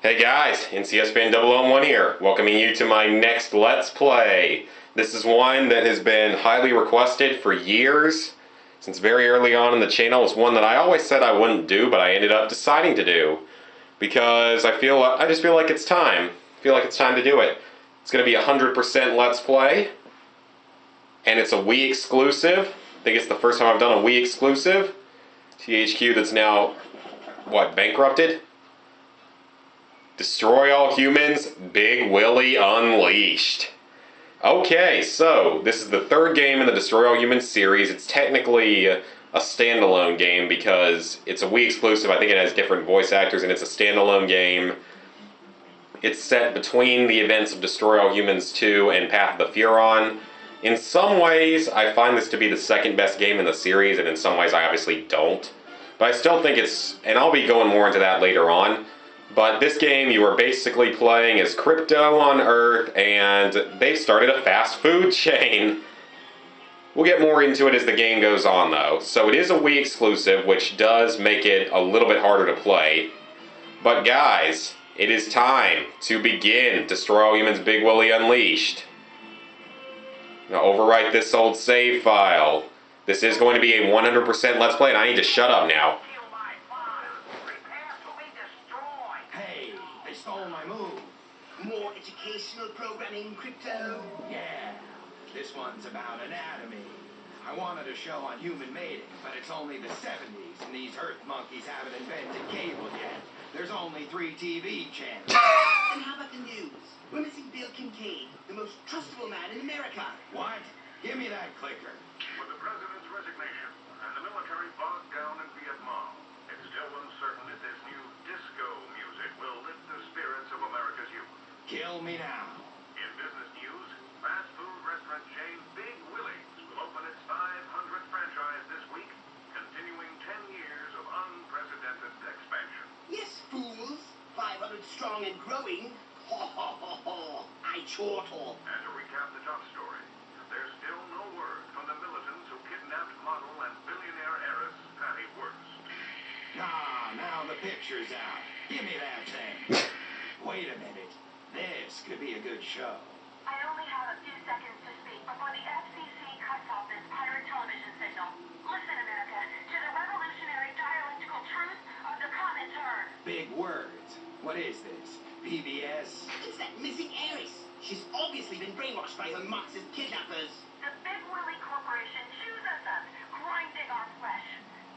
Hey guys, NCS Fan 001 here, welcoming you to my next Let's Play. This is one that has been highly requested for years, since very early on in the channel. It's one that I always said I wouldn't do, but I ended up deciding to do. Because I just feel like it's time. I feel like it's time to do it. It's going to be 100% Let's Play, and it's a Wii exclusive. I think it's the first time I've done a Wii exclusive. THQ that's now, bankrupted? Destroy All Humans, Big Willy Unleashed. Okay, so this is the third game in the Destroy All Humans series. It's technically a standalone game because it's a Wii exclusive. I think it has different voice actors and it's a standalone game. It's set between the events of Destroy All Humans 2 and Path of the Furon. In some ways, I find this to be the second best game in the series, and in some ways I obviously don't. But I still think it's, and I'll be going more into that later on, but this game, you are basically playing as Crypto on Earth, and they've started a fast food chain. We'll get more into it as the game goes on, though. So it is a Wii exclusive, which does make it a little bit harder to play. But guys, it is time to begin Destroy All Humans Big Willy Unleashed. Now overwrite this old save file. This is going to be a 100% Let's Play, and I need to shut up now. Stole my move. More educational programming, Crypto? Yeah. This one's about anatomy. I wanted a show on human mating, but it's only the 70s, and these Earth monkeys haven't invented cable yet. There's only 3 TV channels. And how about the news? We're missing Bill Kincaid, the most trustable man in America. What? Give me that clicker. With the president's resignation and the military bogged down in Vietnam, it's still uncertain if this new disco music will lift the spirits of America's youth. Kill me now. In business news, fast food restaurant chain Big Willy's will open its 500th franchise this week, continuing 10 years of unprecedented expansion. Yes, fools. 500 strong and growing. Ho, ho, ho, ho. I chortle. And to recap the top story, there's still no word from the militants who kidnapped model and billionaire heiress Patty Wurst. Ah, now the picture's out. Give me that thing. Wait a minute. This could be a good show. I only have a few seconds to speak before the FCC cuts off this pirate television signal. Listen, America, to the revolutionary dialectical truth of the Comintern. Big words. What is this? PBS? It's that missing heiress. She's obviously been brainwashed by her Marxist kidnappers. The Big Willy Corporation chews us up, grinding our flesh.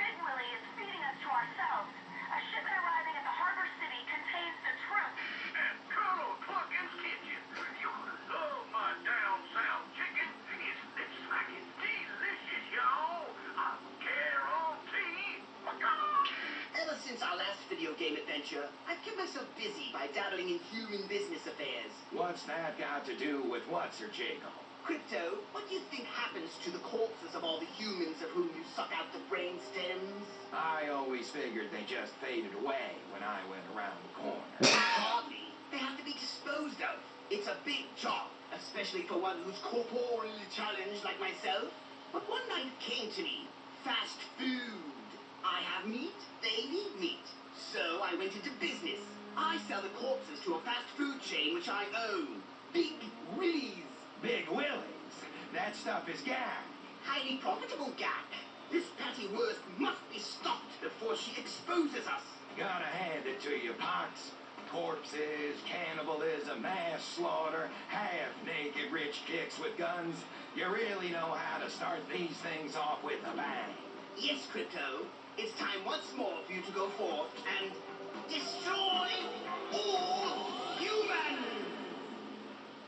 Big Willy is feeding us to ourselves. A shipment arriving at the harbor city contains the truth. And Colonel Cluckin's Kitchen. You love my down south chicken. It's lip-smacking delicious, y'all. I guarantee. Ever since our last video game adventure, I've kept myself busy by dabbling in human business affairs. What's that got to do with what's her jiggle? Crypto, what do you think happens to the corpses of all the humans of whom you suck out the brain stems? I always figured they just faded away when I went around the corner. Hardly. They have to be disposed of. It's a big job, especially for one who's corporeally challenged like myself. But one night it came to me. Fast food. I have meat, they need meat. So I went into business. I sell the corpses to a fast food chain which I own. Big Willy's. Big Willies? That stuff is gag. Highly profitable gag. This Patty Wurst must be stopped before she exposes us. Gotta hand it to you, Pox. Corpses, cannibalism, mass slaughter, half-naked rich chicks with guns. You really know how to start these things off with a bang. Yes, Crypto. It's time once more for you to go forth and destroy all humans!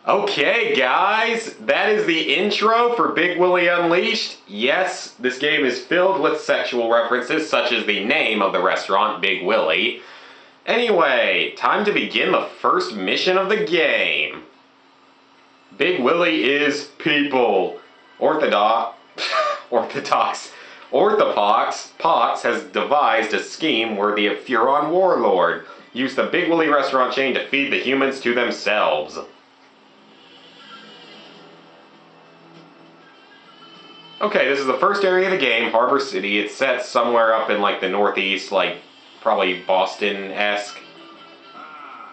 Okay, guys, that is the intro for Big Willy Unleashed. Yes, this game is filled with sexual references, such as the name of the restaurant, Big Willy. Anyway, time to begin the first mission of the game. Big Willy is people. Orthopox has devised a scheme worthy of Furon Warlord. Use the Big Willy restaurant chain to feed the humans to themselves. Okay, this is the first area of the game, Harbor City. It's set somewhere up in like the northeast, like probably Boston-esque. Ah,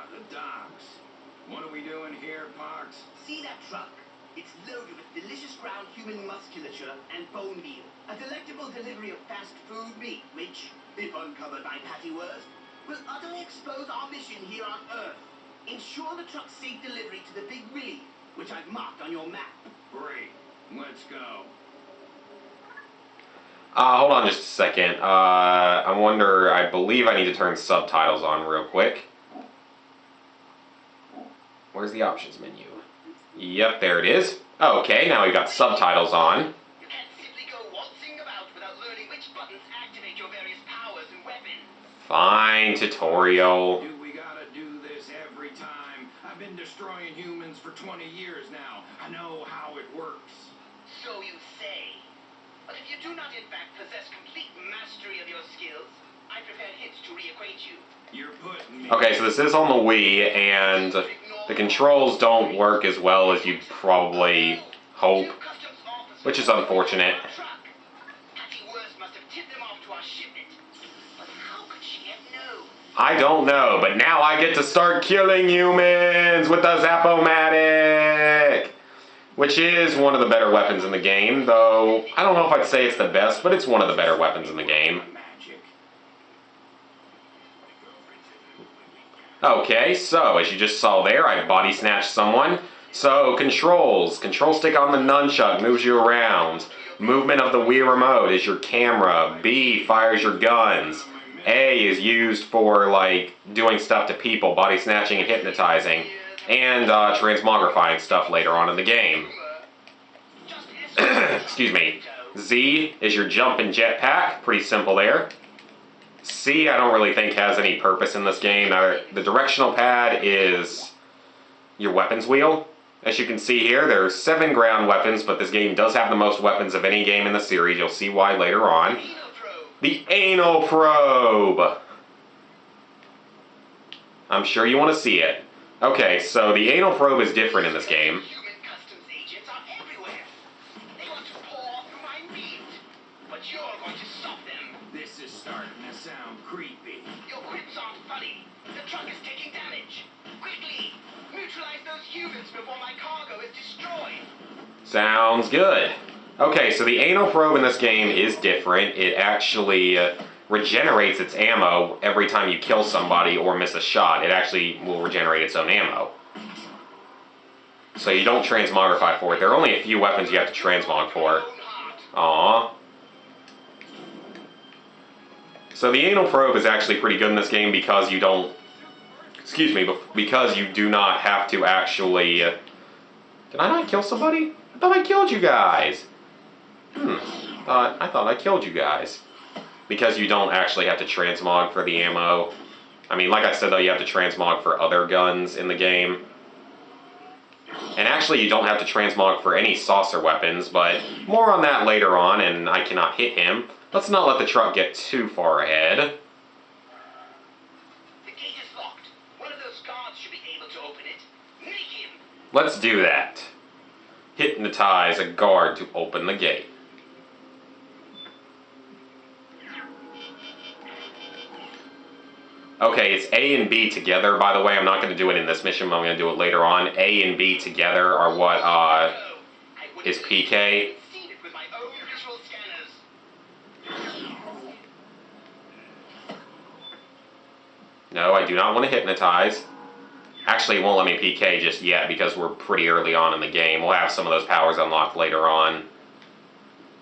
parts. See that truck? It's loaded with delicious ground human musculature and bone meal. A delectable delivery of fast food meat, which, if uncovered by Patty Worth, will utterly expose our mission here on Earth. Ensure the truck's safe delivery to the Big Willy, which I've marked on your map. Great. Let's go. Hold on just a second. I believe I need to turn subtitles on real quick. Where's the options menu? Yep, there it is. Okay, now we've got subtitles on. You can't simply go waltzing about without learning which buttons activate your various powers and weapons. Fine, tutorial. Do we gotta do this every time? I've been destroying humans for 20 years now. I know how it works. So you say. But if you do not in fact possess complete mastery of your skills, I prepared hints to reacquaint you. You're putting me... Okay, so this is on the Wii, and the controls don't work as well as you'd probably hope, which is unfortunate. Patty Worth must have tipped them off to our shipment. But how could she have known? I don't know, but now I get to start killing humans with the Zap-O-Matic, which is one of the better weapons in the game, though I don't know if I'd say it's the best, but it's one of the better weapons in the game. Magic. Okay, so as you just saw there, I body snatched someone. So controls, control stick on the nunchuck moves you around. Movement of the Wii remote is your camera. B fires your guns. A is used for like doing stuff to people, body snatching and hypnotizing, and transmogrifying stuff later on in the game. Excuse me. Z is your jump and jetpack, pretty simple there. C, I don't really think has any purpose in this game. The directional pad is your weapons wheel. As you can see here, there are 7 ground weapons, but this game does have the most weapons of any game in the series. You'll see why later on. The anal probe. I'm sure you want to see it. Okay, so the anal probe is different in this game. Human customs agents are everywhere. They want to pour through my meat. But you're going to stop them. This is starting to sound creepy. Your quips aren't funny. The truck is taking damage. Quickly, neutralize those humans before my cargo is destroyed. Sounds good. Okay, so the anal probe in this game is different. It actually regenerates its ammo every time you kill somebody or miss a shot. It actually will regenerate its own ammo. So you don't transmogrify for it. There are only a few weapons you have to transmog for. Aww. So the anal probe is actually pretty good in this game because you don't... Excuse me, because you do not have to actually... Did I not kill somebody? I thought I killed you guys. I thought I killed you guys. Because you don't actually have to transmog for the ammo. I mean, like I said though, you have to transmog for other guns in the game. And actually you don't have to transmog for any saucer weapons, but more on that later on, and I cannot hit him. Let's not let the truck get too far ahead. The gate is locked. One of those guards should be able to open it. Make him. Let's do that. Hypnotize a guard to open the gate. Okay, it's A and B together, by the way. I'm not going to do it in this mission, but I'm going to do it later on. A and B together are what is PK. Seen it with my own visual scanners. No, I do not want to hypnotize. Actually, it won't let me PK just yet because we're pretty early on in the game. We'll have some of those powers unlocked later on.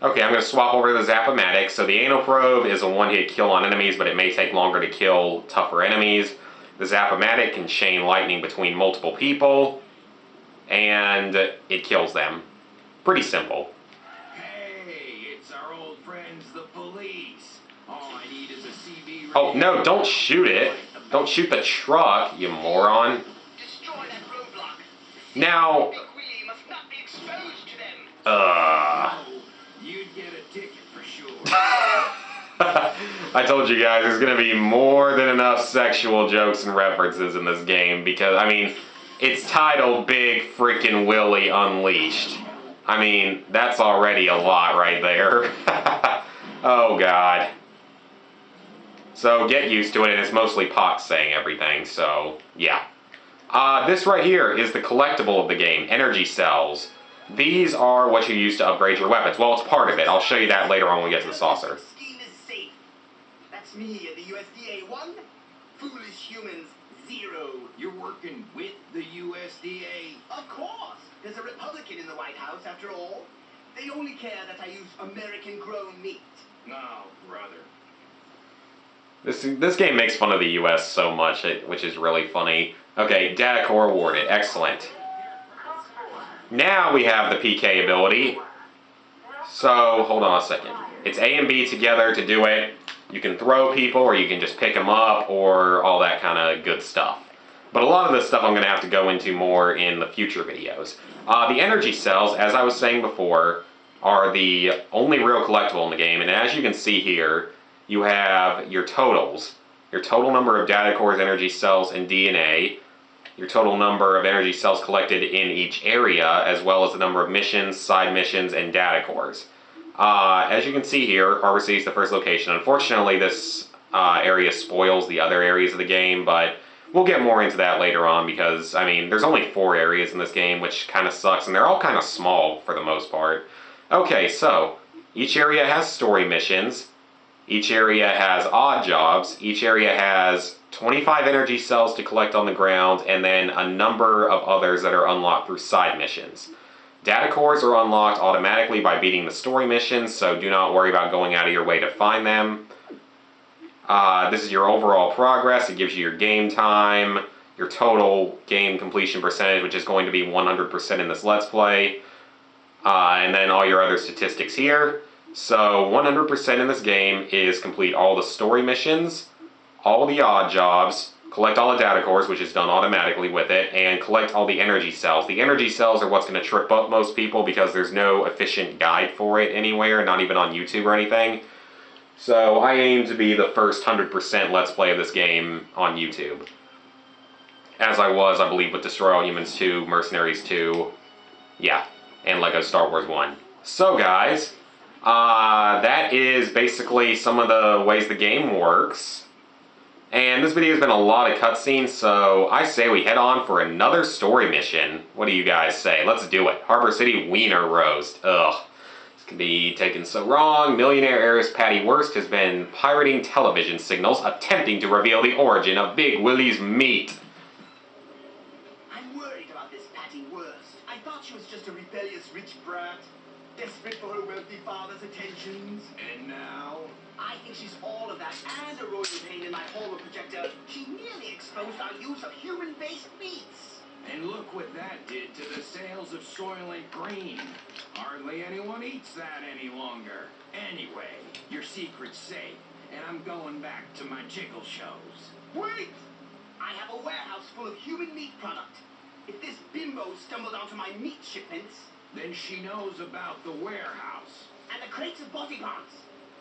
Okay, I'm going to swap over to the Zap-O-Matic. So the anal probe is a one-hit kill on enemies, but it may take longer to kill tougher enemies. The Zap-O-Matic can chain lightning between multiple people, and it kills them. Pretty simple. Hey, it's our old friends, the police. All I need is a CB... Oh, no, don't shoot it. Don't shoot the truck, you moron. Destroy that roadblock. Now... Big Willy must not be exposed to them. Oh, you'd get a ticket for sure. I told you guys there's going to be more than enough sexual jokes and references in this game because, I mean, it's titled Big Freaking Willy Unleashed. I mean, that's already a lot right there. Oh, God. So get used to it, and it's mostly Pox saying everything, so, yeah. This right here is the collectible of the game, energy cells. These are what you use to upgrade your weapons. Well, it's part of it. I'll show you that later on when we get to the saucer. Steam is safe. That's me at the USDA 1. Foolish humans 0. You're working with the USDA? Of course. There's a Republican in the White House, after all. They only care that I use American-grown meat. No, brother. This game makes fun of the U.S. so much, which is really funny. Okay, data core awarded. Excellent. Now we have the PK ability. So, hold on a second. It's A and B together to do it. You can throw people, or you can just pick them up, or all that kind of good stuff. But a lot of this stuff I'm going to have to go into more in the future videos. The energy cells, as I was saying before, are the only real collectible in the game. And as you can see here, you have your totals. Your total number of data cores, energy cells, and DNA. Your total number of energy cells collected in each area, as well as the number of missions, side missions, and data cores. As you can see here, Harbor City is the first location. Unfortunately, this area spoils the other areas of the game, but we'll get more into that later on because, I mean, there's only 4 areas in this game, which kind of sucks, and they're all kind of small for the most part. Okay, so each area has story missions. Each area has odd jobs. Each area has 25 energy cells to collect on the ground, and then a number of others that are unlocked through side missions. Data cores are unlocked automatically by beating the story missions, so do not worry about going out of your way to find them. This is your overall progress. It gives you your game time, your total game completion percentage, which is going to be 100% in this Let's Play, and then all your other statistics here. So 100% in this game is complete all the story missions, all the odd jobs, collect all the data cores, which is done automatically with it, and collect all the energy cells. The energy cells are what's going to trip up most people because there's no efficient guide for it anywhere, not even on YouTube or anything. So I aim to be the first 100% Let's Play of this game on YouTube. As I was, I believe, with Destroy All Humans 2, Mercenaries 2, yeah, and Lego Star Wars 1. So guys, that is basically some of the ways the game works. And this video has been a lot of cutscenes, so I say we head on for another story mission. What do you guys say? Let's do it. Harbor City Wiener Roast. Ugh. This could be taken so wrong. Millionaire heiress Patty Wurst has been pirating television signals, attempting to reveal the origin of Big Willy's meat. I'm worried about this Patty Wurst. I thought she was just a rebellious rich brat, desperate for her wealthy father's attentions. And now? I think she's all of that and a royal pain in my horror projector. She nearly exposed our use of human-based meats. And look what that did to the sales of Soylent Green. Hardly anyone eats that any longer. Anyway, your secret's safe, and I'm going back to my jiggle shows. Wait! I have a warehouse full of human meat product. If this bimbo stumbled onto my meat shipments... Then she knows about the warehouse. And the crates of body parts.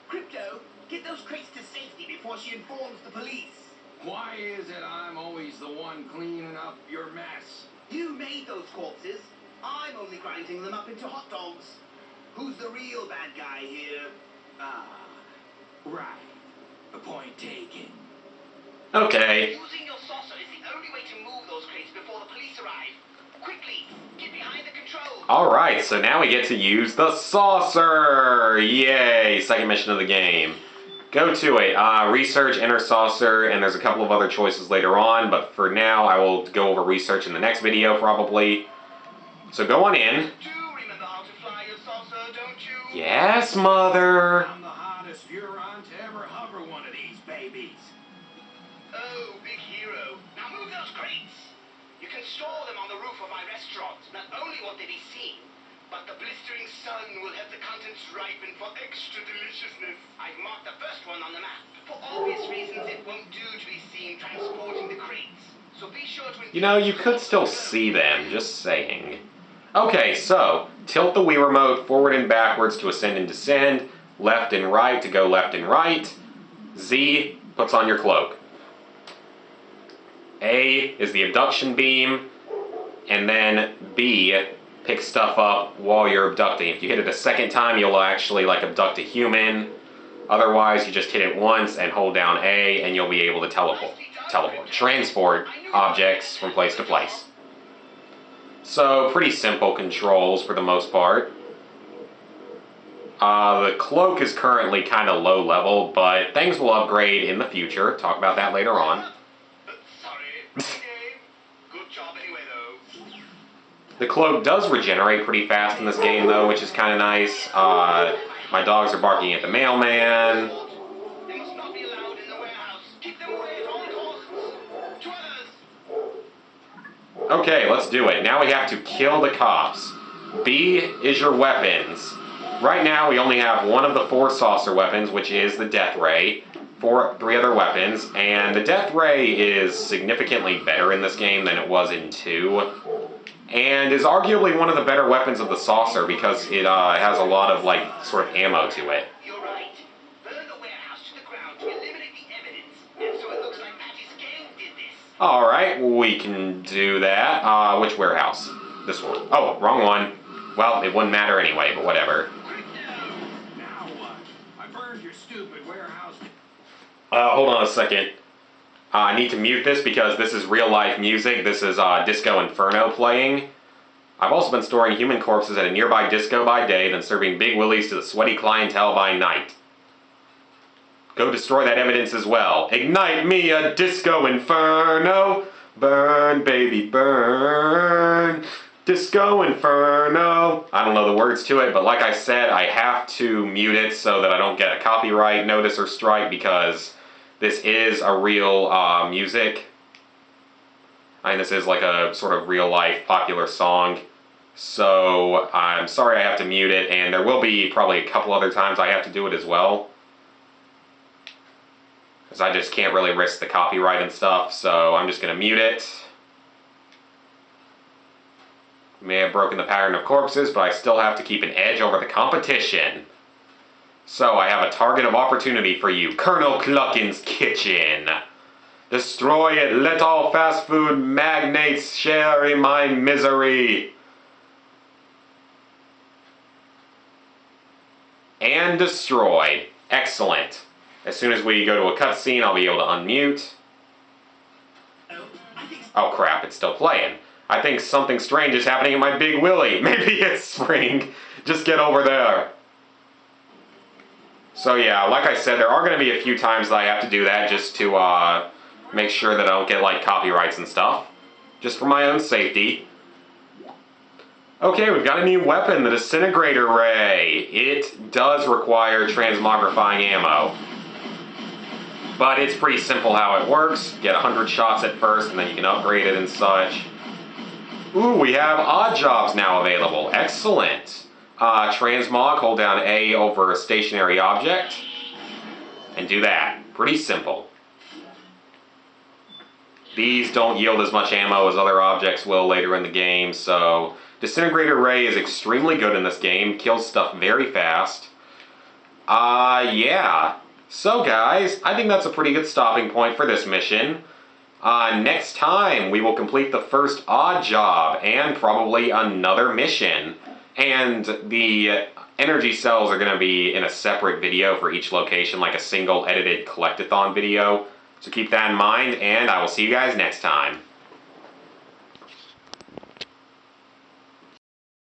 Crypto, get those crates to safety before she informs the police. Why is it I'm always the one cleaning up your mess? You made those corpses. I'm only grinding them up into hot dogs. Who's the real bad guy here? Right. A point taken. Okay. Using your saucer is the only way to move those crates before the police arrive. Quickly, get behind the controls. Alright, so now we get to use the saucer! Yay! Second mission of the game. Go to it. Research, enter saucer, and there's a couple of other choices later on, but for now I will go over research in the next video probably. So go on in. You do remember how to fly your saucer, don't you? Yes, Mother! I'm the hottest Huron to ever hover one of these babies. Oh, big hero. Now move those crates. You can store them on the roof of my restaurant. Not only won't they be seen, but the blistering sun will have the contents ripen for extra deliciousness. I've marked the first one on the map. For obvious reasons, it won't do to be seen transporting the crates. So be sure to... You know, you could still see them, just saying. Okay, so, tilt the Wii remote forward and backwards to ascend and descend, left and right to go left and right. Z puts on your cloak. A is the abduction beam, and then B picks stuff up while you're abducting. If you hit it a second time, you'll actually like abduct a human. Otherwise, you just hit it once and hold down A, and you'll be able to teleport. Nicely done, transport objects from place to place. So, pretty simple controls for the most part. The cloak is currently kind of low level, but things will upgrade in the future. Talk about that later on. Sorry. Good job anyway, though. The cloak does regenerate pretty fast in this game, though, which is kind of nice. My dogs are barking at the mailman. They must not be allowed in the warehouse. Keep them away at all costs. Dwellers. Okay, let's do it. Now we have to kill the cops. B is your weapons. Right now, we only have one of the 4 saucer weapons, which is the Death Ray. 3 other weapons, and the Death Ray is significantly better in this game than it was in 2. And is arguably one of the better weapons of the saucer because it has a lot of, like, sort of ammo to it. You're right. Burn the warehouse to the ground to eliminate the evidence. And so it looks like Patty's gang did this. Alright, we can do that. Which warehouse? This one. Oh, wrong one. Well, it wouldn't matter anyway, but whatever. Now what? I burned your stupid warehouse. Hold on a second. I need to mute this because this is real life music. This is Disco Inferno playing. I've also been storing human corpses at a nearby disco by day, then serving Big Willies to the sweaty clientele by night. Go destroy that evidence as well. Ignite me a Disco Inferno. Burn, baby, burn. Disco Inferno. I don't know the words to it, but like I said, I have to mute it so that I don't get a copyright notice or strike because this is a real music. And this is like a sort of real life popular song. So I'm sorry I have to mute it, and there will be probably a couple other times I have to do it as well. Because I just can't really risk the copyright and stuff, so I'm just going to mute it. May have broken the pattern of corpses, but I still have to keep an edge over the competition. So I have a target of opportunity for you, Colonel Cluckin's Kitchen. Destroy it, let all fast food magnates share in my misery. And destroyed. Excellent. As soon as we go to a cutscene, I'll be able to unmute. Oh crap, it's still playing. I think something strange is happening in my Big Willy. Maybe it's spring. Just get over there. So yeah, like I said, there are going to be a few times that I have to do that just to make sure that I don't get like copyrights and stuff. Just for my own safety. Okay, we've got a new weapon, the Disintegrator Ray. It does require transmogrifying ammo. But it's pretty simple how it works. Get 100 shots at first and then you can upgrade it and such. Ooh, we have odd jobs now available. Excellent. Transmog, hold down A over a stationary object. And do that. Pretty simple. These don't yield as much ammo as other objects will later in the game, so Disintegrator Ray is extremely good in this game. Kills stuff very fast. Yeah. So guys, I think that's a pretty good stopping point for this mission. Next time, we will complete the first odd job and probably another mission. And the energy cells are going to be in a separate video for each location, like a single edited collect-a-thon video. So keep that in mind, and I will see you guys next time.